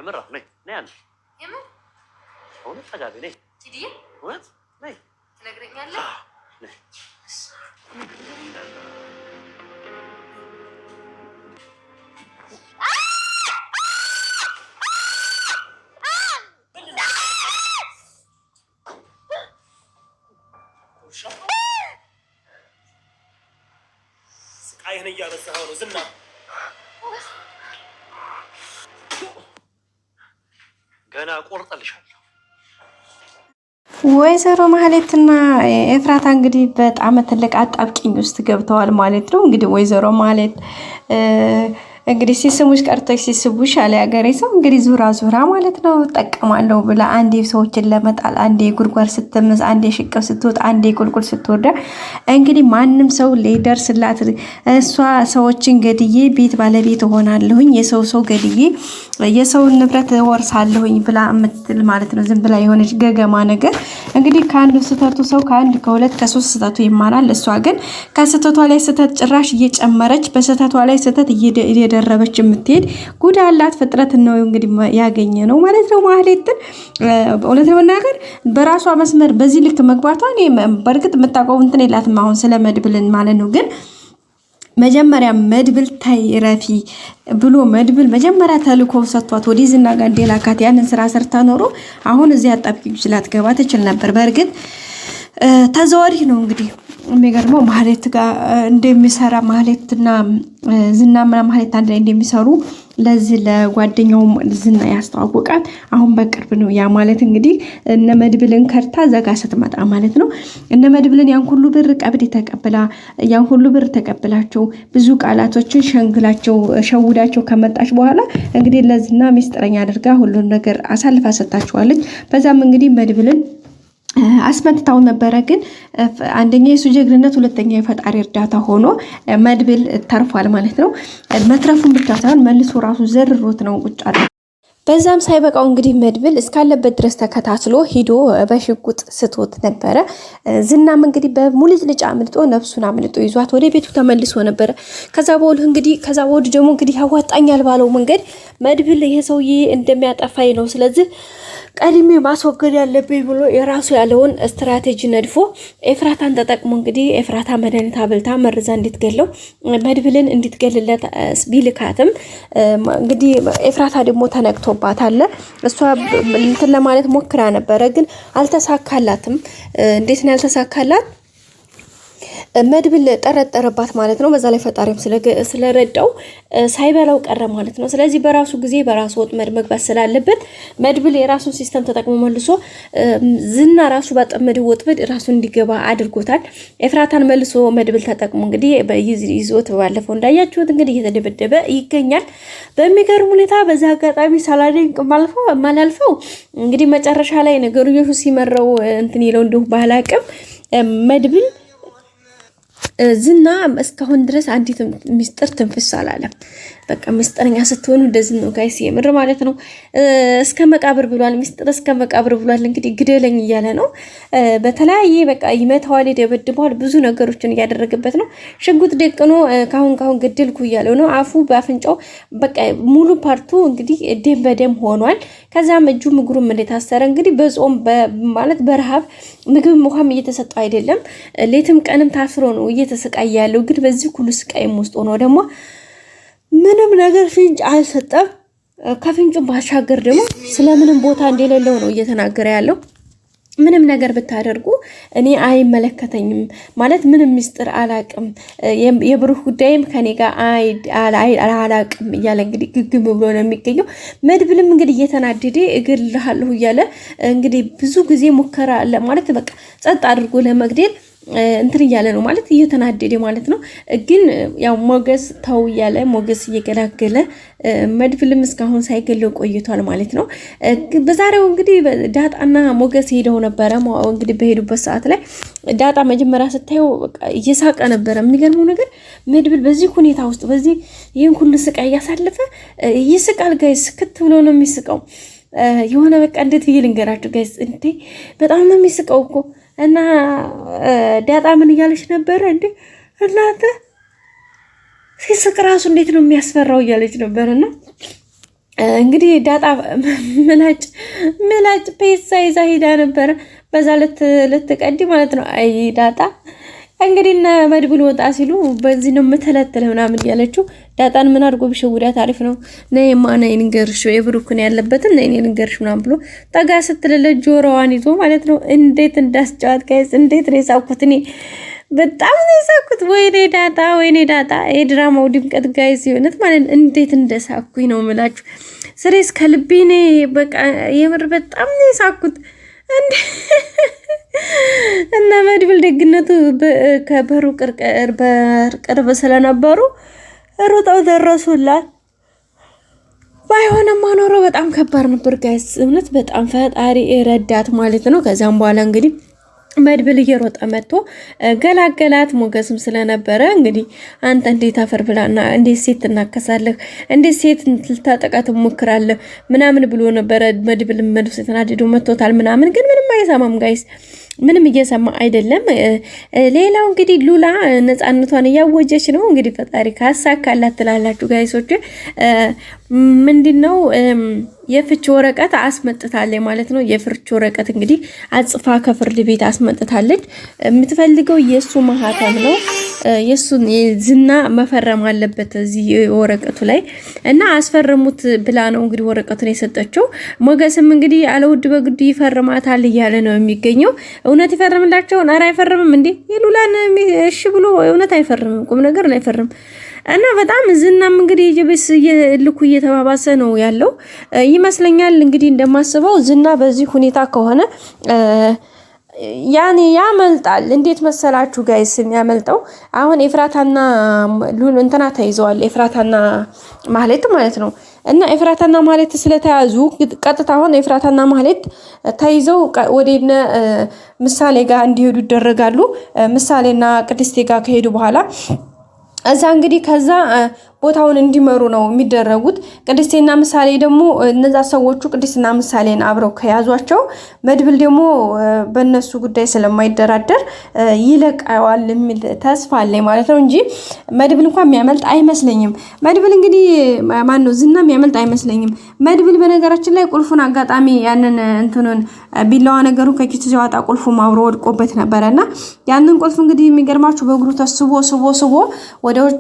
የምር ነይ ነይ አንተ የምር እውነት ተጋቢ ነይ ቲዲዬ እውነት ነይ ትነግረኛለህ ነይ ስቃይህን እያበዛኸው ነው ዝና ገና ቆርጠልሻለሁ ወይዘሮ ማህሌትና ኤፍራታ እንግዲህ በጣም ትልቅ አጣብቂኝ ውስጥ ገብተዋል ማለት ነው። እንግዲህ ወይዘሮ ማህሌት እንግዲህ ሲስሙሽ ቀርቶሽ ሲስቡሽ አለ ያገሬ ሰው እንግዲህ ዙራ ዙራ ማለት ነው ጠቀማለሁ ብላ አንዴ ሰዎችን ለመጣል አንዴ ጉርጓር ስትምስ አንዴ ሽቅብ ስትወጣ አንዴ ቁልቁል ስትወርዳ እንግዲህ ማንም ሰው ሊደርስላት እሷ ሰዎችን ገድዬ ቤት ባለቤት ሆናለሁኝ የሰው ገድዬ የሰውን ንብረት ወርሳለሁኝ ብላ እምትል ማለት ነው። ዝም ብላ የሆነች ገገማ ነገር እንግዲህ ከአንዱ ስተቱ ሰው ከአንድ ከሁለት ከሶስት ስተቱ ይማራል። እሷ ግን ከስተቷ ላይ ስተት ጭራሽ እየጨመረች በስተቷ ላይ ስተት እየደረበች የምትሄድ ጉድ አላት ፍጥረት ነው እንግዲህ ያገኘ ነው ማለት ነው። ማህሌትን እውነት ለመናገር በራሷ መስመር በዚህ ልክ መግባቷ እኔ በርግጥ የምታውቀው እንትን የላትም አሁን ስለ መድብልን ማለት ነው። ግን መጀመሪያ መድብል ታይ ረፊ ብሎ መድብል መጀመሪያ ተልኮ ሰጥቷት ወዲህ ዝና ጋር እንደላካት ያንን ስራ ሰርታ ኖሮ አሁን እዚህ አጣብቂኝ ይችላል ገባ ትችል ነበር። በርግጥ ተዘዋሪ ነው እንግዲህ የሚገርመው ማህሌት ጋር እንደሚሰራ ማህሌትና ዝና ማህሌት አንድ ላይ እንደሚሰሩ ለዚህ ለጓደኛው ዝና ያስተዋወቃት አሁን በቅርብ ነው። ያ ማለት እንግዲህ እነ መድብልን ከርታ ዘጋ ስትመጣ ማለት ነው። እነ መድብልን ያን ሁሉ ብር ቀብድ ተቀብላ ያን ሁሉ ብር ተቀብላቸው ብዙ ቃላቶችን ሸንግላቸው ሸውዳቸው ከመጣች በኋላ እንግዲህ ለዝና ሚስጥረኛ አድርጋ ሁሉን ነገር አሳልፋ ሰጣቸዋለች። በዛም እንግዲህ መድብልን አስመትታው ነበረ። ግን አንደኛ የሱ ጀግንነት ሁለተኛ የፈጣሪ እርዳታ ሆኖ መድብል ተርፏል ማለት ነው። መትረፉን ብቻ ሳይሆን መልሶ ራሱ ዘርሮት ነው ቁጭ አለ። በዛም ሳይበቃው እንግዲህ መድብል እስካለበት ድረስ ተከታትሎ ሂዶ በሽጉጥ ስቶት ነበረ። ዝናም እንግዲህ በሙልጭልጭ አምልጦ ነፍሱን አምልጦ ይዟት ወደ ቤቱ ተመልሶ ነበረ። ከዛ በኋላ ደግሞ እንግዲህ ያዋጣኛል ባለው መንገድ መድብል ይሄ ሰውዬ እንደሚያጠፋኝ ነው ስለዚህ ቀድሜ ማስወገድ ያለብኝ ብሎ የራሱ ያለውን ስትራቴጂ ነድፎ ኤፍራታን ተጠቅሞ እንግዲህ ኤፍራታ መድኃኒት አብልታ መርዛ እንድትገለው መድብልን እንድትገልለት ቢልካትም እንግዲህ ኤፍራታ ደግሞ ተነክቶባታል። እሷ እንትን ለማለት ሞክራ ነበረ ግን አልተሳካላትም። እንዴት ነው ያልተሳካላት? መድብል ጠረጠረባት ማለት ነው። በዛ ላይ ፈጣሪም ስለረዳው ሳይበላው ቀረ ማለት ነው። ስለዚህ በራሱ ጊዜ በራሱ ወጥመድ መግባት ስላለበት መድብል የራሱን ሲስተም ተጠቅሞ መልሶ ዝና ራሱ ባጠመደ ወጥመድ ራሱ እንዲገባ አድርጎታል። ኤፍራታን መልሶ መድብል ተጠቅሞ እንግዲህ ይዞት ባለፈው እንዳያችሁት እንግዲህ እየተደበደበ ይገኛል በሚገርም ሁኔታ። በዛ አጋጣሚ ሳላደንቅ ማላልፈው እንግዲህ መጨረሻ ላይ ነገሩኞቹ ሲመረው እንትን ይለው እንደው ባላቅም መድብል ዝና እስካሁን ድረስ አንዲት ሚስጥር ትንፍስ አላለም። በቃ ሚስጥረኛ ስትሆኑ እንደዚህ ነው ጋይስ የምር ማለት ነው። እስከ መቃብር ብሏል፣ ሚስጥር እስከ መቃብር ብሏል። እንግዲህ ግደለኝ እያለ ነው። በተለያየ በቃ ይመታዋል፣ ይደበድበዋል፣ ብዙ ነገሮችን እያደረገበት ነው። ሽጉጥ ደቅኖ ካሁን ገደልኩ እያለው ነው። አፉ በአፍንጫው በቃ ሙሉ ፓርቱ እንግዲህ ደም በደም ሆኗል። ከዛም እጁ ምግሩም እንደታሰረ እንግዲህ በጾም ማለት በረሃብ ምግብ ውሃም እየተሰጠው አይደለም። ሌትም ቀንም ታስሮ ነው እየተሰቃየ ያለው። ግን በዚህ ሁሉ ስቃይም ውስጥ ሆኖ ደግሞ ምንም ነገር ፍንጭ አልሰጠም። ከፍንጩም ባሻገር ደግሞ ስለምንም ቦታ እንደሌለው ነው እየተናገረ ያለው። ምንም ነገር ብታደርጉ እኔ አይመለከተኝም ማለት ምንም ሚስጥር አላቅም፣ የብሩህ ጉዳይም ከኔ ጋር አላቅም እያለ እንግዲህ ግግም ብሎ ነው የሚገኘው። መድብልም እንግዲህ እየተናደደ እገልሃለሁ እያለ እንግዲህ ብዙ ጊዜ ሙከራ ማለት በቃ ጸጥ አድርጎ ለመግደል እንትን እያለ ነው ማለት እየተናደደ ማለት ነው። ግን ያው ሞገስ ተው እያለ ሞገስ እየገላገለ መድብልም እስካሁን ሳይገለው ቆይቷል ማለት ነው። በዛሬው እንግዲህ ዳጣና ሞገስ ሄደው ነበረ። እንግዲህ በሄዱበት ሰዓት ላይ ዳጣ መጀመሪያ ስታየው እየሳቀ ነበረ። የሚገርመው ነገር መድብል በዚህ ሁኔታ ውስጥ በዚህ ይህን ሁሉ ስቃይ እያሳለፈ ይስቃል ጋይስ። ክት ብሎ ነው የሚስቀው። የሆነ በቃ እንዴት ብዬ ልንገራችሁ ጋይስ፣ እንዴ በጣም ነው የሚስቀው እኮ። እና ዳጣ ምን እያለች ነበረ? እንዴ እናንተ ሲስቅ ራሱ እንዴት ነው የሚያስፈራው እያለች ነበርና እንግዲህ ዳጣ ምላጭ ፔሳ ይዛ ሄዳ ነበረ። በዛ ልትቀዲ ማለት ነው። አይ ዳጣ እንግዲህ እና መድብል ወጣ ሲሉ በዚህ ነው የምተለተለ ምናምን ያለችው። ዳጣን ምን አድርጎ ቢሸውዳት አሪፍ ነው። ነይማ ነይ ንገርሽ የብሩክን ያለበትን ነይ ንገርሽ ምናምን ብሎ ጠጋ ስትልለት ጆሮዋን ይዞ ማለት ነው። እንዴት እንዳስጫዋት ጋይስ! እንዴት ነው የሳኩት! እኔ በጣም ነው የሳኩት። ወይኔ ዳጣ የድራማው ድምቀት ጋይስ! የሆነት ማለት እንዴት እንደሳኩኝ ነው የምላችሁ። ስሬስ ከልቤ ነው በቃ የምር በጣም ነው የሳኩት። እና መድብል ደግነቱ ከበሩ ቅርብ ስለነበሩ ሩጠው ደረሱላት። ባይሆንም ማኖሮ በጣም ከባድ ነበር ጋይስ። እውነት በጣም ፈጣሪ ረዳት ማለት ነው። ከዛም በኋላ እንግዲህ መድብል እየሮጠ መጥቶ ገላገላት። ሞገስም ስለነበረ እንግዲህ አንተ እንዴት አፈር ብላና እንዴት ሴት ትናከሳለህ? እንዴት ሴት ልታጠቃት ሞክራለህ? ምናምን ብሎ ነበረ። መድብል መልስ ተናድዶ መጥቶታል ምናምን፣ ግን ምንም አይሰማም ጋይስ፣ ምንም እየሰማ አይደለም። ሌላው እንግዲህ ሉላ ነፃነቷን እያወጀች ነው። እንግዲህ ፈጣሪ ካሳካላት ትላላችሁ ጋይሶች። ምንድነው የፍች ወረቀት አስመጥታለች ማለት ነው። የፍች ወረቀት እንግዲህ አጽፋ ከፍርድ ቤት አስመጥታለች። የምትፈልገው የሱ ማህተም ነው። የሱን ዝና መፈረም አለበት እዚህ ወረቀቱ ላይ እና አስፈረሙት ብላ ነው እንግዲህ ወረቀቱን የሰጠችው። ሞገስም እንግዲህ አለውድ በግዱ ይፈርማታል እያለ ነው የሚገኘው። እውነት ይፈርምላቸው? ኧረ አይፈርምም እንዴ! የሉላን እሺ ብሎ እውነት አይፈርምም፣ ቁም ነገር ላይ አይፈርም። እና በጣም ዝናም እንግዲህ የበስ ልኩ እየተባባሰ ነው ያለው ይመስለኛል። እንግዲህ እንደማስበው ዝና በዚህ ሁኔታ ከሆነ ያኔ ያመልጣል። እንዴት መሰላችሁ ጋይስ የሚያመልጠው? አሁን ኤፍራታና ሉል እንትና ተይዘዋል። ኤፍራታና ማህሌት ማለት ነው። እና ኤፍራታና ማህሌት ስለተያዙ ቀጥታ አሁን ኤፍራታና ማህሌት ተይዘው ወደነ ምሳሌ ጋር እንዲሄዱ ይደረጋሉ። ምሳሌና ቅድስቴ ጋር ከሄዱ በኋላ እዛ እንግዲህ ከዛ ቦታውን እንዲመሩ ነው የሚደረጉት። ቅድስቴና ምሳሌ ደግሞ እነዛ ሰዎቹ ቅድስቴና ምሳሌን አብረው ከያዟቸው መድብል ደግሞ በእነሱ ጉዳይ ስለማይደራደር ይለቀዋል የሚል ተስፋ አለኝ ማለት ነው እንጂ መድብል እንኳን የሚያመልጥ አይመስለኝም። መድብል እንግዲህ ማነው ዝና የሚያመልጥ አይመስለኝም። መድብል በነገራችን ላይ ቁልፉን አጋጣሚ ያንን እንትኑን ቢላዋ ነገሩ ከኪሱ ሲያወጣ ቁልፉ አብሮ ወድቆበት ነበረና ያንን ቁልፍ እንግዲህ የሚገርማችሁ በእግሩ ተስቦ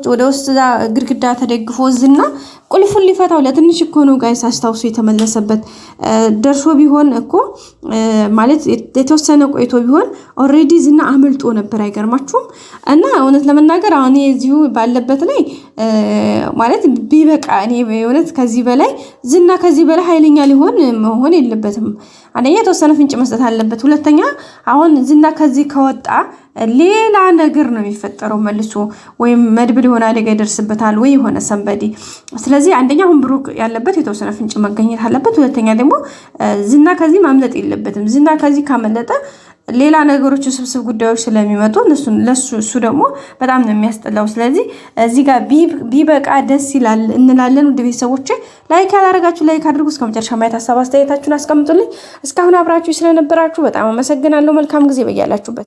ወደ ውስጥ ግድግዳ ተደግፎ ዝና ቁልፉን ሊፈታው ለትንሽ እኮ ነው ጋይስ አስታውሱ የተመለሰበት። ደርሶ ቢሆን እኮ ማለት የተወሰነ ቆይቶ ቢሆን ኦሬዲ ዝና አመልጦ ነበር። አይገርማችሁም? እና እውነት ለመናገር አሁን እዚሁ ባለበት ላይ ማለት ቢበቃ እኔ እውነት ከዚህ በላይ ዝና ከዚህ በላይ ኃይለኛ መሆን የለበትም። አንደኛ የተወሰነ ፍንጭ መስጠት አለበት። ሁለተኛ አሁን ዝና ከዚህ ከወጣ ሌላ ነገር ነው የሚፈጠረው መልሶ፣ ወይም መድብል የሆነ አደጋ ይደርስበታል ወይ የሆነ ሰንበዲ። ስለዚህ አንደኛ አሁን ብሩክ ያለበት የተወሰነ ፍንጭ መገኘት አለበት። ሁለተኛ ደግሞ ዝና ከዚህ ማምለጥ የለበትም። ዝና ከዚህ ካመለጠ ሌላ ነገሮች ስብስብ ጉዳዮች ስለሚመጡ እሱ ደግሞ በጣም ነው የሚያስጠላው። ስለዚህ እዚህ ጋር ቢበቃ ደስ ይላል እንላለን። ውድ ቤተሰቦቼ ላይክ ያላረጋችሁ ላይክ አድርጉ። እስከመጨረሻ ማየት ሀሳብ አስተያየታችሁን አስቀምጡልኝ። እስካሁን አብራችሁ ስለነበራችሁ በጣም አመሰግናለሁ። መልካም ጊዜ በያላችሁበት